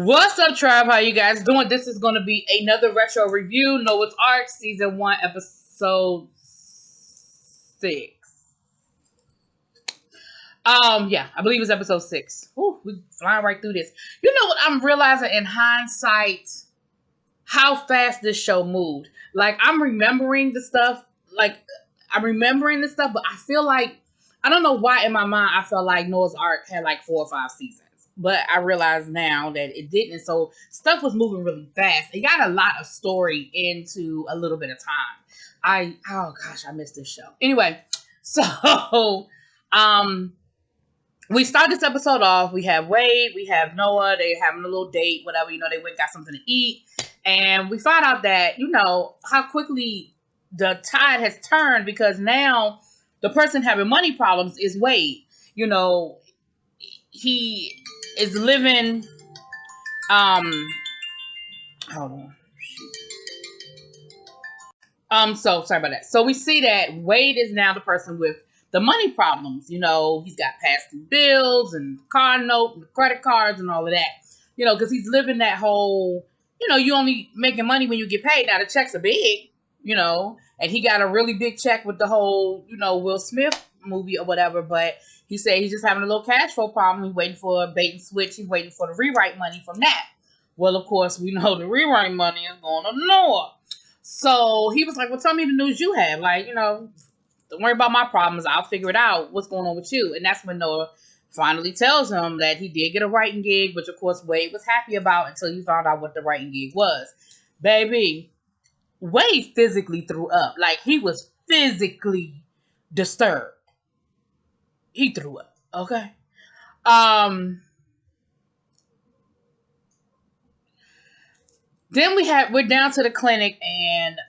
What's up, Tribe? How you guys doing? This is going to be another retro review. Noah's Arc, Season 1, Episode 6. Yeah, I believe it's Episode 6. Ooh, we're flying right through this. You know what I'm realizing in hindsight? How fast this show moved. Like, I'm remembering the stuff. But I feel like, I don't know why in my mind I felt like Noah's Arc had like 4 or 5 seasons. But I realize now that it didn't. So stuff was moving really fast. It got a lot of story into a little bit of time. Oh gosh, I missed this show. Anyway, so we start this episode off. We have Wade, we have Noah. They're having a little date, whatever. You know, they went got something to eat, and we find out that how quickly the tide has turned because now the person having money problems is Wade. He is living, hold on. So sorry about that. So we see that Wade is now the person with the money problems. He's got past due bills and car note and credit cards and all of that. Because he's living that whole, you only making money when you get paid. Now the checks are big, and he got a really big check with the whole, Will Smith movie or whatever, but he said he's just having a little cash flow problem. He's waiting for a bait and switch. He's waiting for the rewrite money from that. Well, of course, we know the rewrite money is going to Noah. So he was like, well, tell me the news you have. Like, don't worry about my problems. I'll figure it out. What's going on with you? And that's when Noah finally tells him that he did get a writing gig, which, of course, Wade was happy about until he found out what the writing gig was. Baby, Wade physically threw up. Like, he was physically disturbed. He threw up, okay? Then we're down to the clinic and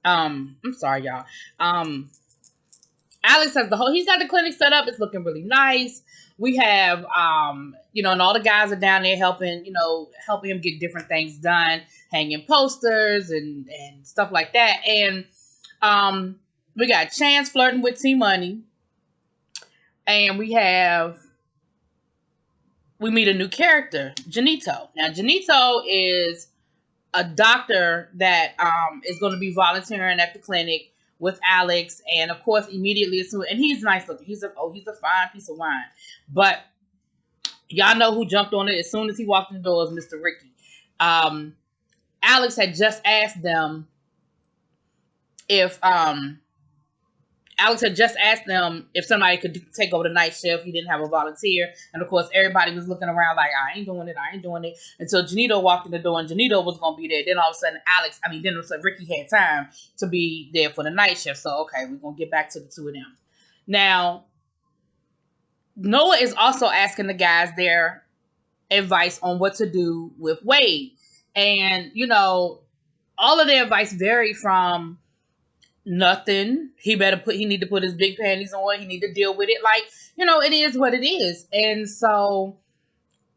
I'm sorry, y'all. Alex has he's got the clinic set up. It's looking really nice. We have and all the guys are down there helping him get different things done, hanging posters and stuff like that. And we got Chance flirting with T-Money. And we meet a new character, Janito. Now, Janito is a doctor that is going to be volunteering at the clinic with Alex. And, of course, immediately, and he's nice looking. He's a fine piece of wine. But y'all know who jumped on it as soon as he walked in the door is Mr. Ricky. Alex had just asked them if somebody could take over the night shift. He didn't have a volunteer. And, of course, everybody was looking around like, I ain't doing it. Until Janito walked in the door and Janito was going to be there. Then all of a sudden, Ricky had time to be there for the night shift. So, okay, we're going to get back to the two of them. Now, Noah is also asking the guys their advice on what to do with Wade. And, all of their advice varied from nothing. He need to put his big panties on. He need to deal with it. Like, it is what it is. And so,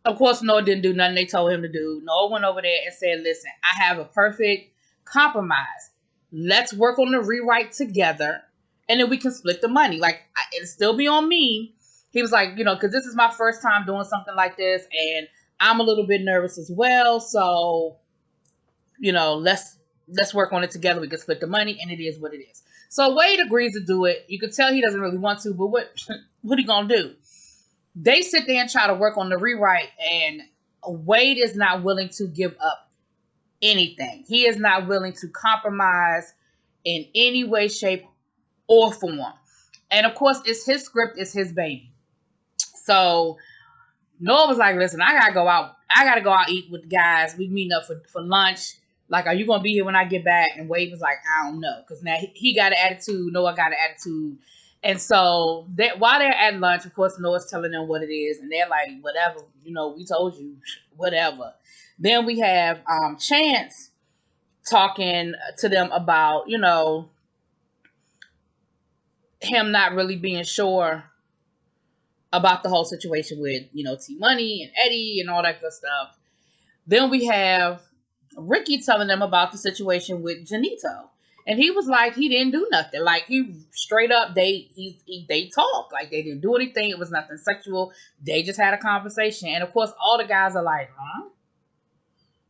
of course, Noah didn't do nothing they told him to do. Noah went over there and said, listen, I have a perfect compromise. Let's work on the rewrite together. And then we can split the money. Like, it'll still be on me. He was like, because this is my first time doing something like this. And I'm a little bit nervous as well. So, let's work on it together. We can split the money, and it is what it is. So Wade agrees to do it. You can tell he doesn't really want to, but what he gonna do? They sit there and try to work on the rewrite, and Wade is not willing to give up anything. He is not willing to compromise in any way, shape, or form. And of course, it's his script, it's his baby. So Noah was like, listen, I gotta go out eat with the guys. We meeting up for lunch. Like, are you going to be here when I get back? And Wade was like, I don't know. Because now he got an attitude. Noah got an attitude. And so while they're at lunch, of course, Noah's telling them what it is. And they're like, whatever. We told you. Whatever. Then we have Chance talking to them about, him not really being sure about the whole situation with, T-Money and Eddie and all that good stuff. Then we have Ricky telling them about the situation with Janito. And he was like, he didn't do nothing. Like, he straight up, they talked. Like, they didn't do anything. It was nothing sexual. They just had a conversation. And of course, all the guys are like, huh?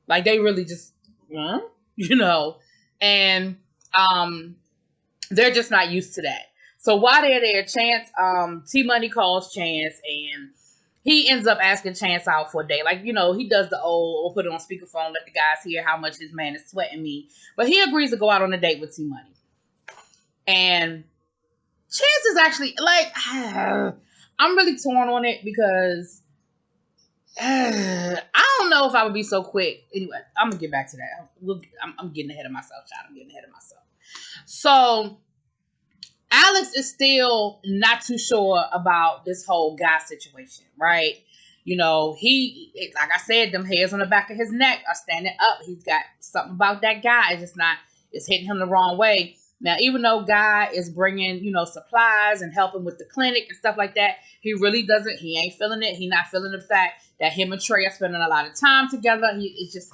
Like, they really just, huh? You know? And they're just not used to that. So while they're there, Chance, T Money calls Chance, and he ends up asking Chance out for a date. Like, you know, he does the old, or put it on speakerphone, let the guys hear how much this man is sweating me. But he agrees to go out on a date with T Money. And Chance is actually, like, I'm really torn on it because I don't know if I would be so quick. Anyway, I'm going to get back to that. I'm getting ahead of myself, child. I'm getting ahead of myself. So Alex is still not too sure about this whole guy situation, right? You know, like I said, them hairs on the back of his neck are standing up. He's got something about that guy. It's hitting him the wrong way. Now, even though Guy is bringing, you know, supplies and helping with the clinic and stuff like that, he ain't feeling it. He's not feeling the fact that him and Trey are spending a lot of time together. It's just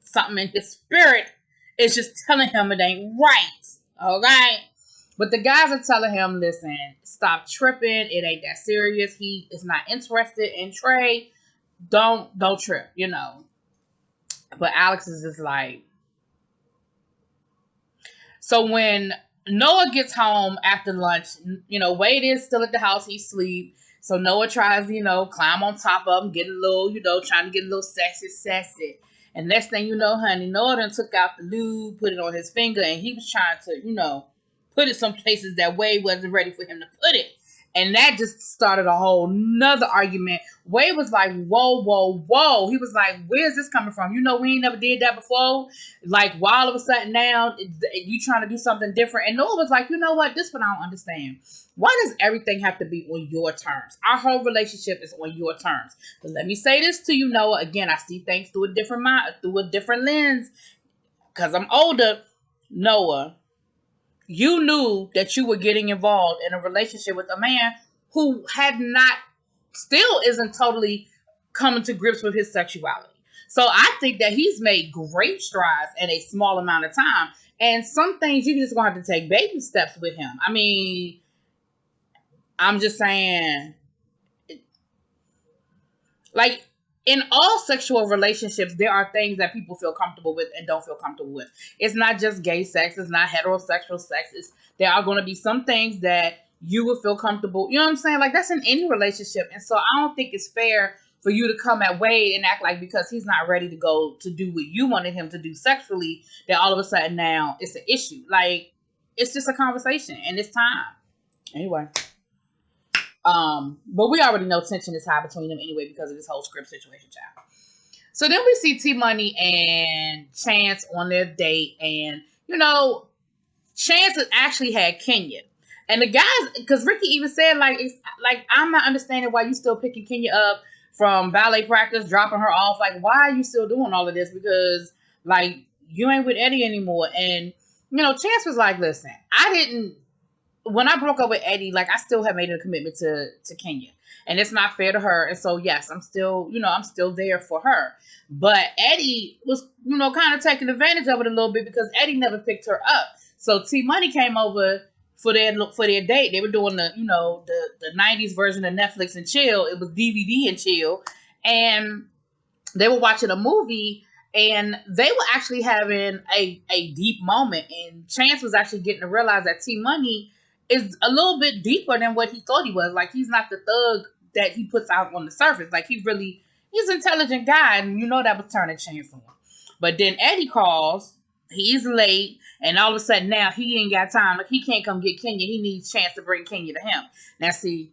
something in his spirit is just telling him it ain't right. Okay? But the guys are telling him, listen, stop tripping. It ain't that serious. He is not interested in Trey. Don't trip, you know. But Alex is just like. So when Noah gets home after lunch, you know, Wade is still at the house. He's asleep. So Noah tries, you know, climb on top of him, get a little, you know, trying to get a little sassy. And next thing you know, honey, Noah done took out the lube, put it on his finger, and he was trying to, you know, put it some places that Wade wasn't ready for him to put it. And that just started a whole nother argument. Wade was like, whoa. He was like, where's this coming from? You know, we ain't never did that before. Like, why all of a sudden now you trying to do something different? And Noah was like, you know what? This one I don't understand. Why does everything have to be on your terms? Our whole relationship is on your terms. But let me say this to you, Noah. Again, I see things through a different lens. Because I'm older. Noah, you knew that you were getting involved in a relationship with a man who still isn't totally coming to grips with his sexuality. So I think that he's made great strides in a small amount of time. And some things you just gonna have to take baby steps with him. I mean, I'm just saying, like, in all sexual relationships, there are things that people feel comfortable with and don't feel comfortable with. It's not just gay sex. It's not heterosexual sex. There are going to be some things that you will feel comfortable. You know what I'm saying? Like, that's in any relationship. And so I don't think it's fair for you to come at Wade and act like because he's not ready to go to do what you wanted him to do sexually, that all of a sudden now it's an issue. Like, it's just a conversation and it's time. Anyway. But we already know tension is high between them anyway because of this whole script situation, child. So then we see T Money and Chance on their date, and you know, Chance has actually had Kenya, and the guys, because Ricky even said like I'm not understanding why you still picking Kenya up from ballet practice, dropping her off. Like, why are you still doing all of this? Because like you ain't with Eddie anymore, and you know, Chance was like, listen, when I broke up with Eddie, like, I still have made a commitment to Kenya. And it's not fair to her. And so, yes, I'm still there for her. But Eddie was, you know, kind of taking advantage of it a little bit because Eddie never picked her up. So T Money came over for their date. They were doing the 90s version of Netflix and chill. It was DVD and chill. And they were watching a movie. And they were actually having a deep moment. And Chance was actually getting to realize that T Money is a little bit deeper than what he thought he was. Like, he's not the thug that he puts out on the surface. Like, he's an intelligent guy, and you know that was turning Chance on. But then Eddie calls, he's late, and all of a sudden now he ain't got time. Like, he can't come get Kenya. He needs Chance to bring Kenya to him. Now, see,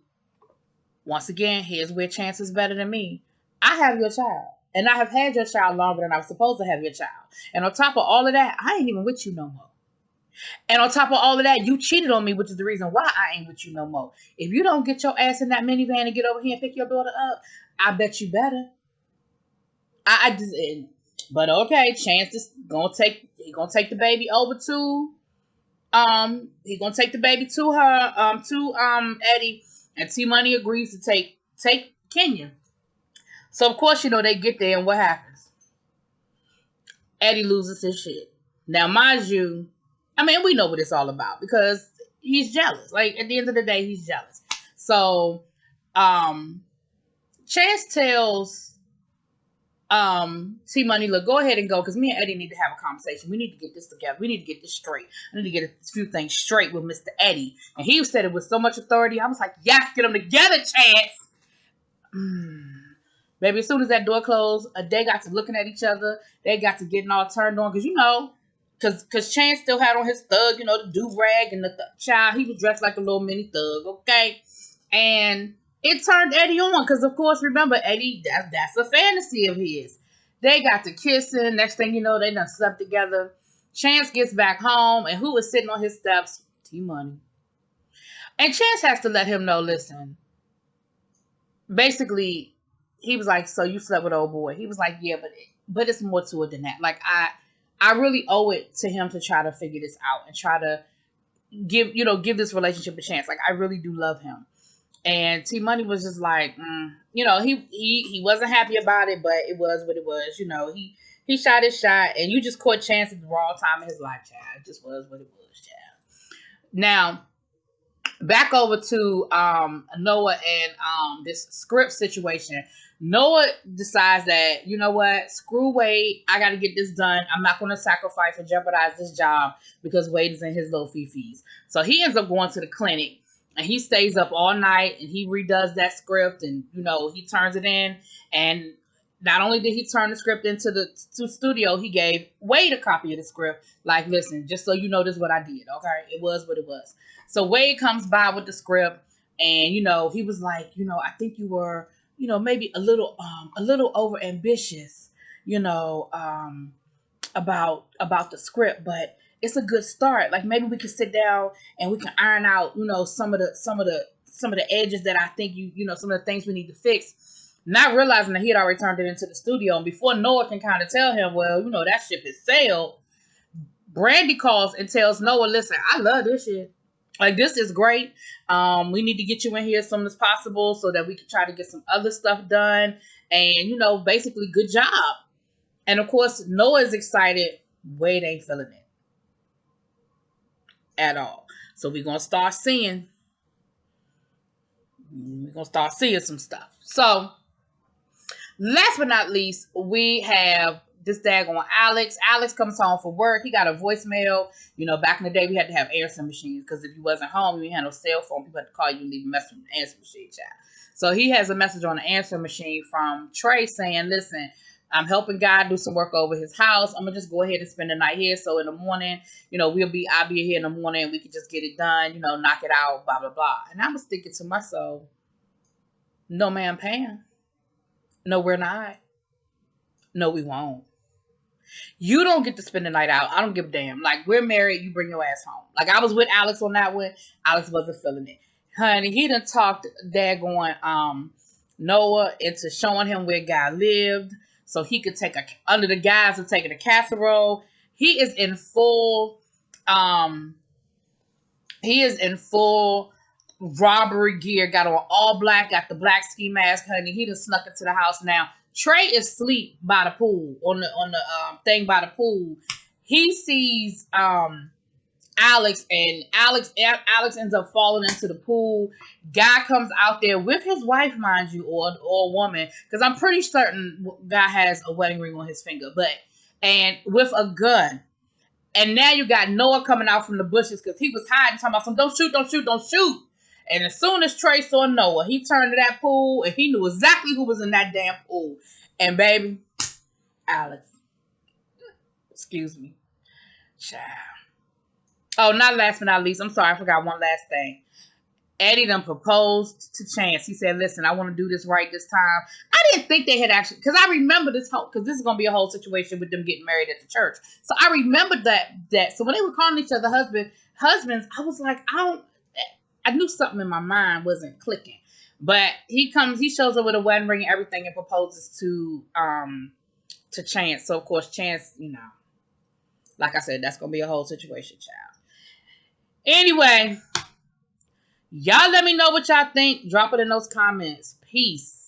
once again, here's where Chance is better than me. I have your child, and I have had your child longer than I was supposed to have your child. And on top of all of that, I ain't even with you no more. And on top of all of that, you cheated on me, which is the reason why I ain't with you no more. If you don't get your ass in that minivan and get over here and pick your daughter up, I bet you better. But okay, Chance is gonna take the baby over to he's gonna take the baby to her to Eddie, and T Money agrees to take Kenya. So of course, you know, they get there, and what happens? Eddie loses his shit. Now, mind you, I mean, we know what it's all about because he's jealous. Like, at the end of the day, he's jealous. So, um, Chance tells T Money, look, go ahead and go because me and Eddie need to have a conversation. We need to get this together. We need to get this straight. I need to get a few things straight with Mr. Eddie. And he said it with so much authority. I was like, yes, get them together, Chance. Baby, as soon as that door closed, they got to looking at each other. They got to getting all turned on because, because Chance still had on his thug, the do-rag and the child. He was dressed like a little mini thug, okay? And it turned Eddie on because, of course, remember, Eddie, that's a fantasy of his. They got to kissing. Next thing you know, they done slept together. Chance gets back home, and who was sitting on his steps? T-Money. And Chance has to let him know, listen, basically, he was like, so you slept with old boy. He was like, yeah, but it's more to it than that. Like, I really owe it to him to try to figure this out and try to give this relationship a chance. Like, I really do love him. And T Money was just like, he wasn't happy about it, but it was what it was. He shot his shot, and you just caught Chance at the wrong time in his life, child. It just was what it was, child. Now, back over to Noah and this script situation. Noah decides that, you know what, screw Wade. I got to get this done. I'm not going to sacrifice or jeopardize this job because Wade is in his little fifis. So he ends up going to the clinic, and he stays up all night, and he redoes that script, and, he turns it in. And not only did he turn the script into the studio, he gave Wade a copy of the script. Like, listen, just so you know, this is what I did, okay? It was what it was. So Wade comes by with the script, and, he was like, I think you were, maybe a little over ambitious, about the script, but it's a good start. Like, maybe we can sit down and we can iron out, some of the edges that I think some of the things we need to fix. Not realizing that he had already turned it into the studio, and before Noah can kind of tell him, well, that ship has sailed, Brandy calls and tells Noah, listen, I love this shit. Like, this is great. We need to get you in here as soon as possible so that we can try to get some other stuff done. And, basically, good job. And, of course, Noah is excited. Wade ain't feeling it at all. So we're going to start seeing some stuff. So, last but not least, we have this daggone Alex. Alex comes home from work. He got a voicemail. Back in the day, we had to have answering machines because if you wasn't home, you had no cell phone. People had to call you and leave a message on the answering machine, child. So he has a message on the answering machine from Trey saying, listen, I'm helping God do some work over his house. I'm going to just go ahead and spend the night here. So in the morning, I'll be here in the morning. We can just get it done, knock it out, blah, blah, blah. And I was thinking to myself, no, ma'am, Pam. No, we're not. No, we won't. You don't get to spend the night out. I don't give a damn. Like, we're married. You bring your ass home. Like, I was with Alex on that one. Alex wasn't feeling it. Honey, he done talked daggone Noah into showing him where God lived so he could take under the guise of taking a casserole. He is in full robbery gear, got on all black, got the black ski mask, honey. He done snuck into the house now. Trey is asleep by the pool, on the thing by the pool. He sees Alex, and Alex ends up falling into the pool. Guy comes out there with his wife, mind you, or a woman, because I'm pretty certain Guy has a wedding ring on his finger, and with a gun. And now you got Noah coming out from the bushes because he was hiding, talking about some don't shoot, don't shoot, don't shoot. And as soon as Trey saw Noah, he turned to that pool and he knew exactly who was in that damn pool. And baby, Alex. Excuse me. Child. Oh, not last but not least. I'm sorry, I forgot one last thing. Eddie done proposed to Chance. He said, listen, I want to do this right this time. I didn't think they had actually, because I remember this whole, because this is going to be a whole situation with them getting married at the church. So I remembered that. So when they were calling each other husbands, I was like, I knew something in my mind wasn't clicking. But he shows up with a wedding ring and everything and proposes to Chance. So of course Chance, like I said, that's gonna be a whole situation, child. Anyway, y'all let me know what y'all think. Drop it in those comments. Peace.